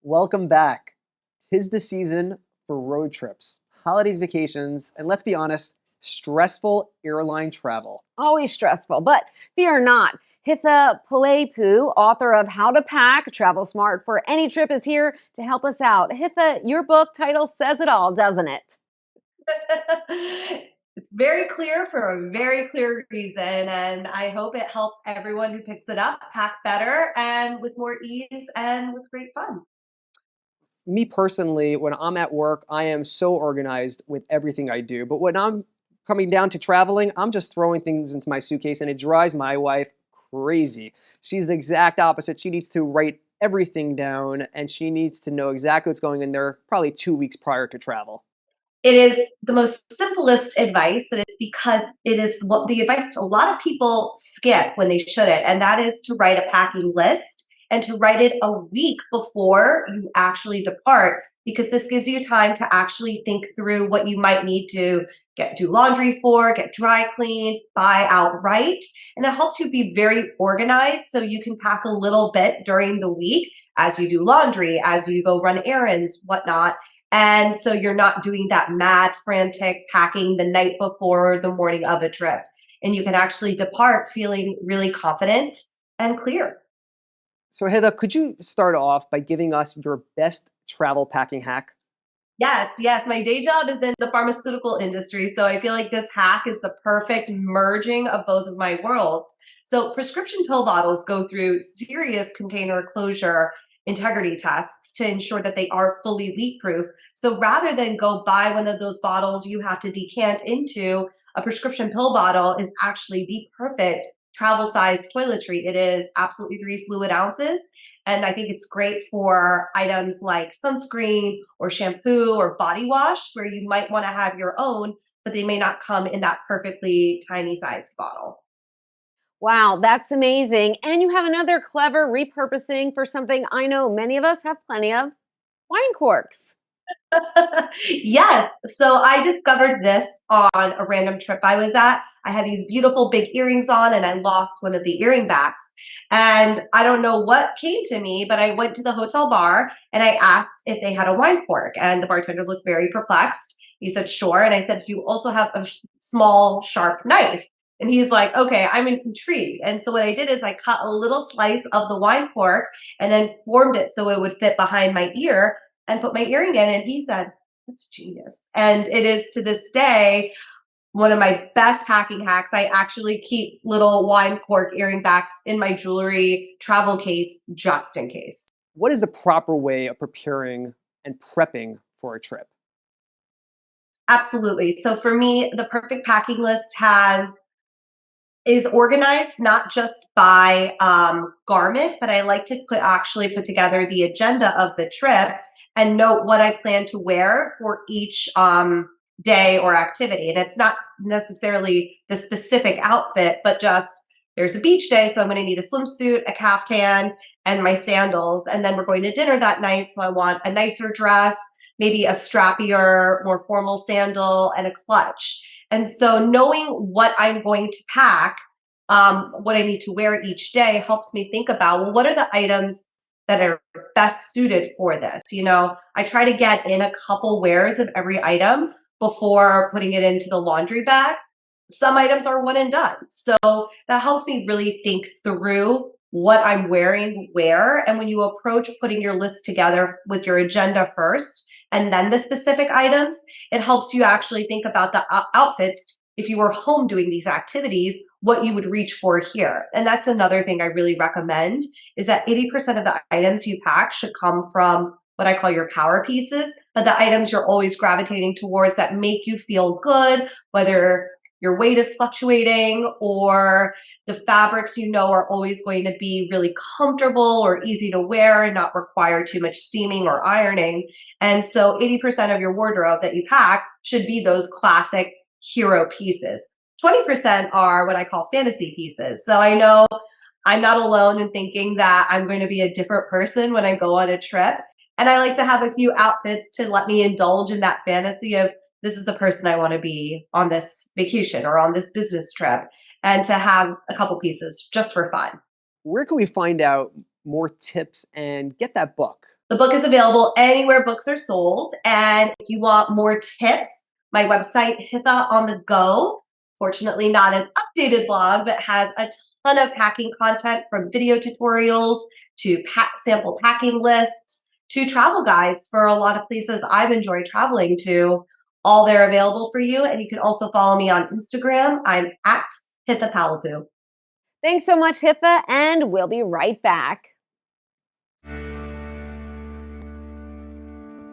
Welcome back. 'Tis the season for road trips, holidays, vacations, and let's be honest, stressful airline travel. Always stressful, but fear not. Hitha Palepu, author of How to Pack, Travel Smart for Any Trip, is here to help us out. Hitha, your book title says it all, doesn't it? It's very clear for a very clear reason, and I hope it helps everyone who picks it up pack better and with more ease and with great fun. Me personally, when I'm at work, I am so organized with everything I do. But when I'm coming down to traveling, I'm just throwing things into my suitcase and it drives my wife crazy. She's the exact opposite. She needs to write everything down and she needs to know exactly what's going in there probably 2 weeks prior to travel. It is the most simplest advice, but it's because it is what the advice a lot of people skip when they shouldn't, and that is to write a packing list and to write it a week before you actually depart, because this gives you time to actually think through what you might need to do laundry for, get dry cleaned, buy outright, and it helps you be very organized so you can pack a little bit during the week as you do laundry, as you go run errands, whatnot. And so you're not doing that mad, frantic packing the night before or the morning of a trip. And you can actually depart feeling really confident and clear. So, Heather, could you start off by giving us your best travel packing hack? Yes, yes. My day job is in the pharmaceutical industry. So I feel like this hack is the perfect merging of both of my worlds. So prescription pill bottles go through serious container closure integrity tests to ensure that they are fully leak proof. So rather than go buy one of those bottles you have to decant into, a prescription pill bottle is actually the perfect travel size toiletry. It is absolutely 3 fluid ounces. And I think it's great for items like sunscreen or shampoo or body wash, where you might want to have your own, but they may not come in that perfectly tiny sized bottle. Wow, that's amazing. And you have another clever repurposing for something I know many of us have plenty of wine corks. Yes. So I discovered this on a random trip I was at. I had these beautiful big earrings on and I lost one of the earring backs. And I don't know what came to me, but I went to the hotel bar and I asked if they had a wine cork. And the bartender looked very perplexed. He said, sure. And I said, do you also have a small, sharp knife? And he's like, okay, I'm intrigued. And so what I did is I cut a little slice of the wine cork and then formed it so it would fit behind my ear and put my earring in. And he said, that's genius. And it is to this day one of my best packing hacks. I actually keep little wine cork earring backs in my jewelry travel case just in case. What is the proper way of preparing and prepping for a trip? Absolutely. So for me, the perfect packing list has is organized not just by garment, but I like to put together the agenda of the trip and note what I plan to wear for each day or activity. And it's not necessarily the specific outfit, but just there's a beach day, so I'm going to need a swimsuit, a caftan, and my sandals. And then we're going to dinner that night, so I want a nicer dress, maybe a strappier, more formal sandal, and a clutch. And so knowing what I'm going to pack, what I need to wear each day helps me think about, well, what are the items that are best suited for this? I try to get in a couple wears of every item before putting it into the laundry bag. Some items are one and done. So that helps me really think through what I'm wearing where. And when you approach putting your list together with your agenda first and then the specific items, it helps you actually think about the outfits. If you were home doing these activities, what you would reach for here. And that's another thing I really recommend is that 80% of the items you pack should come from what I call your power pieces, but the items you're always gravitating towards that make you feel good, whether your weight is fluctuating or the fabrics are always going to be really comfortable or easy to wear and not require too much steaming or ironing. And so 80% of your wardrobe that you pack should be those classic hero pieces. 20% are what I call fantasy pieces. So I know I'm not alone in thinking that I'm going to be a different person when I go on a trip. And I like to have a few outfits to let me indulge in that fantasy of this is the person I want to be on this vacation or on this business trip, and to have a couple pieces just for fun. Where can we find out more tips and get that book? The book is available anywhere books are sold. And if you want more tips, my website, Hitha on the Go, fortunately not an updated blog, but has a ton of packing content from video tutorials to sample packing lists to travel guides for a lot of places I've enjoyed traveling to. All there available for you. And you can also follow me on Instagram. I'm at Hitha Palepu. Thanks so much, Hitha, and we'll be right back.